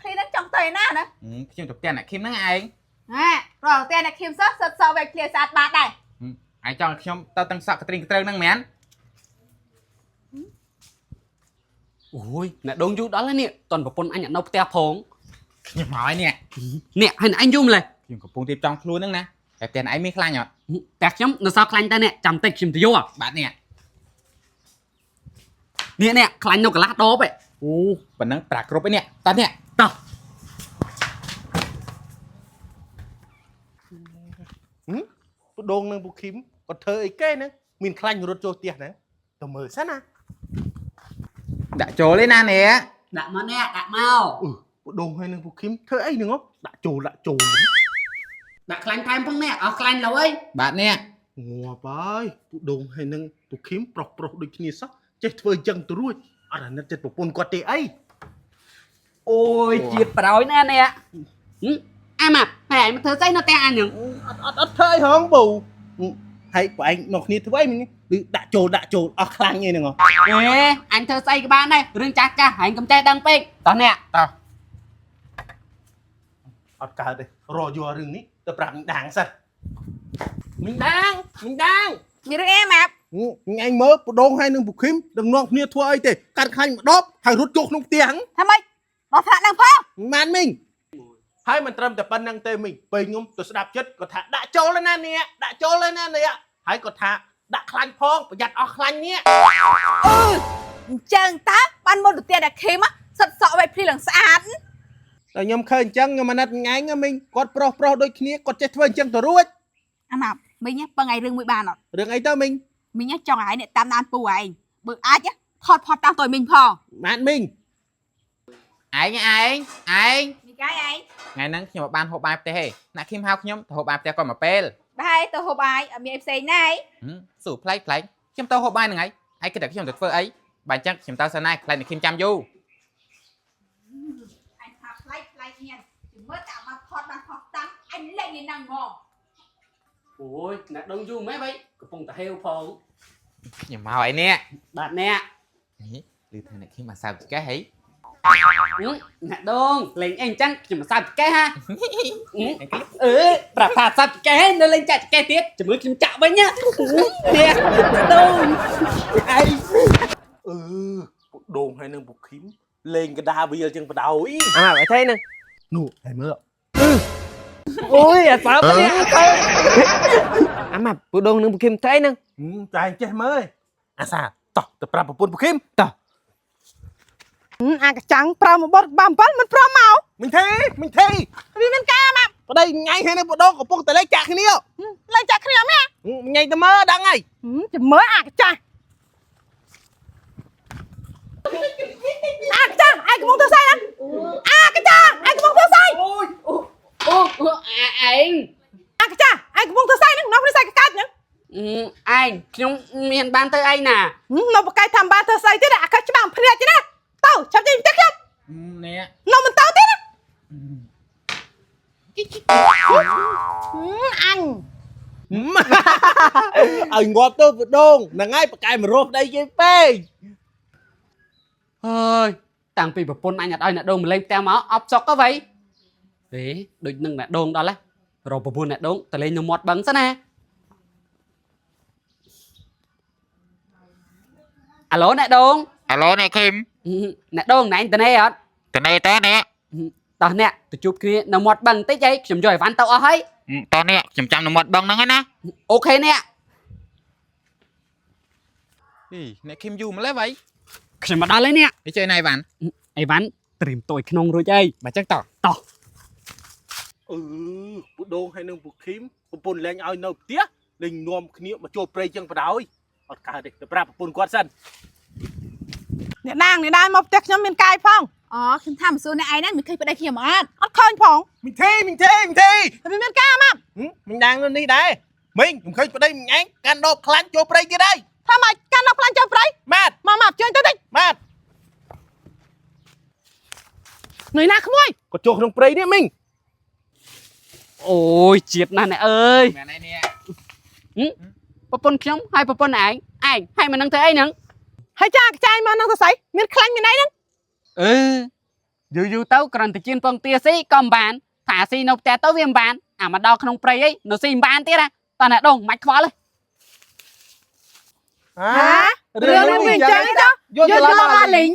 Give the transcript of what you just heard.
khi nó trong tay na nữaខ្ញុំទៅផ្ទះអ្នកឃីមហ្នឹងឯង nè rồi tiền này kim sốt sốt sâu về kia sạt bát này ឯងចង់ឲ្យខ្ញុំទៅទាំងសក់កត្រៀងកត្រូវហ្នឹងមែន ôi nè đôn du đó là nè toàn bộ pôn anh nhận đâu te phong ខ្ញុំហើយនេះ nè hay là anh du lên ខ្ញុំកំពុងរៀបចំខ្លួនហ្នឹងណាតែផ្ទះឯងមានខ្លាញ់អត់ tẹt chấm nó sao khanh ta nè chầm tay chìm thì vô à បាទនេះ nè nè khanh đâu cả lát đó vậy អូប៉ុណ្ណឹងប្រាគ្រប់ឯនេះតើនេះ tao ពូដងនឹងពូឃីមគាត់ធ្វើអីគេហ្នឹងមានខ្លាញ់រត់ចូលផ្ទះណាទៅមើលសិនណា ដាក់ចូលឯណានេះ đã mà nè đã mau ពូដងហើយនឹងពូឃីមធ្វើអីហ្នឹងដាក់ចូល đã khanh thêm phong nè ở khanh lâu ấy បាទនេះ ងាប់ហើយពូដងហើយនឹងពូឃីមប្រុសដូចគ្នាសោះចេះធ្វើអញ្ចឹងទៅរួចអត់អាណិតចិត្តប្រពន្ធគាត់ទេអី ôi chiệt bảo nè nè ai mà phải mà thơ dây nó te ăn nhỉ អត់ធ្វើអីហងពូហើយបងឯងនៅគ្នាធ្វើអីមិញគឺដាក់ចូលអស់ខ្លាញ់អីហ្នឹង ê anh thơ dây cái bạn đây rương chắc cha anh cầm tay đăng pin tao nè អត់កើតទេរកយករឿងនេះទៅប្រាប់មីដាងសិនមីដាង gì được em ạ អញមើលពូដងហើយនឹងពូឃីមដឹងនាំគ្នាធ្វើអីទេកាត់ខ្លាញ់ម្ដបហើយរត់ចូលក្នុងផ្ទះហ្នឹង tham ơi bỏ phạt đang phong ម៉ានមីងហើយមិនត្រឹមតែប៉ុណ្្នឹងទេមីងពេលខ្ញុំទៅស្ដាប់ចិត្តគាត់ថាដាក់ចូលហើយណានេះដាក់ចូលហើយណានេះហើយគាត់ថាដាក់ខ្លាញ់ផងប្រយ័ត្នអស់ខ្លាញ់នេះ chân tá ban môn được tiền là kim á sốt sọ về phi lần sạt តែខ្ញុំឃើញអញ្ចឹងខ្ញុំអាណិតញ៉ែងមីងគាត់ប្រុសដូចគ្នាគាត់ចេះធ្វើអញ្ចឹងទៅរួច anh nào mình nhá bằng ngày rừng 13 nọ រឿងអីទៅមីង mình nhá cho ai này tam đan pù ấy bự ai nhá thọt phọt tam tuổi mình phò ម៉ានមីង ឯង gì cái ấy ថ្ងៃហ្នឹងខ្ញុំបានហូបបាយផ្ទះទេអ្នកឃីមហៅខ្ញុំទៅហូបបាយផ្ទះគាត់មកពេល bài tôi hộp ai ở miền FC này សួរប្លែកខ្ញុំទៅហូបបាយហ្នឹងហើយឯងគិតថាខ្ញុំទៅធ្វើអីបើអញ្ចឹងខ្ញុំទៅសិនណាខ្លាចអ្នកឃីមចាំយូរ anh thап lấy nhiên chỉ mới tạo mà phọt tăng anh lên như nàng ngò ôi nè đôn du mấy vậy cái phong ta heo phong ខ្ញុំមកឯនេះ bạn nè ឮថាអ្នកឃីមមកសើចកែហី nè đôn lên anh chăng chỉ mà sao cái ha bà phạt sao cái nó lên chạy cái tiết chỉ mới kiếm chạm với nhá nè đôn អឺពូដងហើយនឹងពូឃីមលេងកដាវាអញ្ចឹងបដ ாய் à vậy thế nè នោះហើយមើល ôi sao cái nè à mà bữa đôn nương kim thế nè តែអញចេះមើលអាសាតោះទៅប្រាប់ប្រពន្ធពូឃីមតោះ à cái trắng prao một bột băm bớt mình prao màu មីងធី vì mình ca mà ប្តីញ៉ៃហើយនឹងពូដងកំពុងតែលេងចាក់គ្នា lên chặt kia mẹ ញ៉ៃទៅមើលដឹងហើយ chỉ mới à cái cha ai cũng muốn theo say lắm à cái cha ai cũng muốn theo say ôi anh à cái cha ai cũng muốn theo say nó không đi say cái cát nữa anh không miền ban tới anh nè nó một cái tham ba theo say thế đã cái chứ bằng phê chứ nè tao chăm gì tiếc không នេះ nó mình tao tiếc anh ឲ្យងាប់ទៅពូដងហ្នឹងហើយប្រកែមករស់ប្តីគេពេក ơi tàng vì bà pôn anh ở đây nè đôn mà lên teo máu ốc sọc có vậy đấy đôi nâng nè đôn đó lấy rồi bà pôn nè đôn ta lên nhung một bắn sao nè alo nè đôn អាឡូអ្នកឃីម nè đôn nè anh tên này hả ទៅនេះតើនេះ tao nè tụi chụp kia nè một bắn tới đây chấm rồi văn tao ở ấy តើនេះខ្ញុំចាំនៅមាត់បងហ្នឹងហើយណា ok nè អ្នកឃីមយូរម្លេះvậy chấm vào đó lấy nè នេះchơi này bạn ai văn tìm tội khôn rồi chơi បើចឹងតោះ ពូដងហើយនឹងពូឃីមប្រពន្ធលេងឲ្យនៅផ្ទះលេងនាំគ្នាមកចូលព្រៃចឹងបដ ாய் អត់កើតទេទៅប្រាប់ប្រពន្ធគាត់សិន nè đang một tiếc nhóm miền cai phong khi tham số này ai đấy mình khi vào đây khi mà ăn khơi phong មីងធី vì miền cai mà មីងដាងនៅនេះដែរមីងខ្ញុំឃើញប្តីមីងឯងកាន់ដបខ្លាញ់ចូលព្រៃទៀតហើយ tham ai can đọc lan cho phải ម៉ាត់ mà chơi tới đây ម៉ាត់ người nào không ơi គាត់ចូលក្នុងព្រៃនេះមីង ôi triệt nè nè ơi មែនហើយនេះ bà pôn không hai bà pôn anh hay mà nâng thấy anh nè hay cha cái trai mà nó có sấy miền khanh miền này nè យូរទៅគ្រាន់តែជៀនពងទាស៊ីក៏មិនបានថាស៊ីនៅផ្ទះទៅវាមិនបានអាមកដល់ក្នុងព្រៃអីនៅស៊ីមិនបានទៀតណាតើណាដងមិនខ្វល់ទេ រឿងនេះវាអញ្ចឹងចុះ យកទៅមកលេង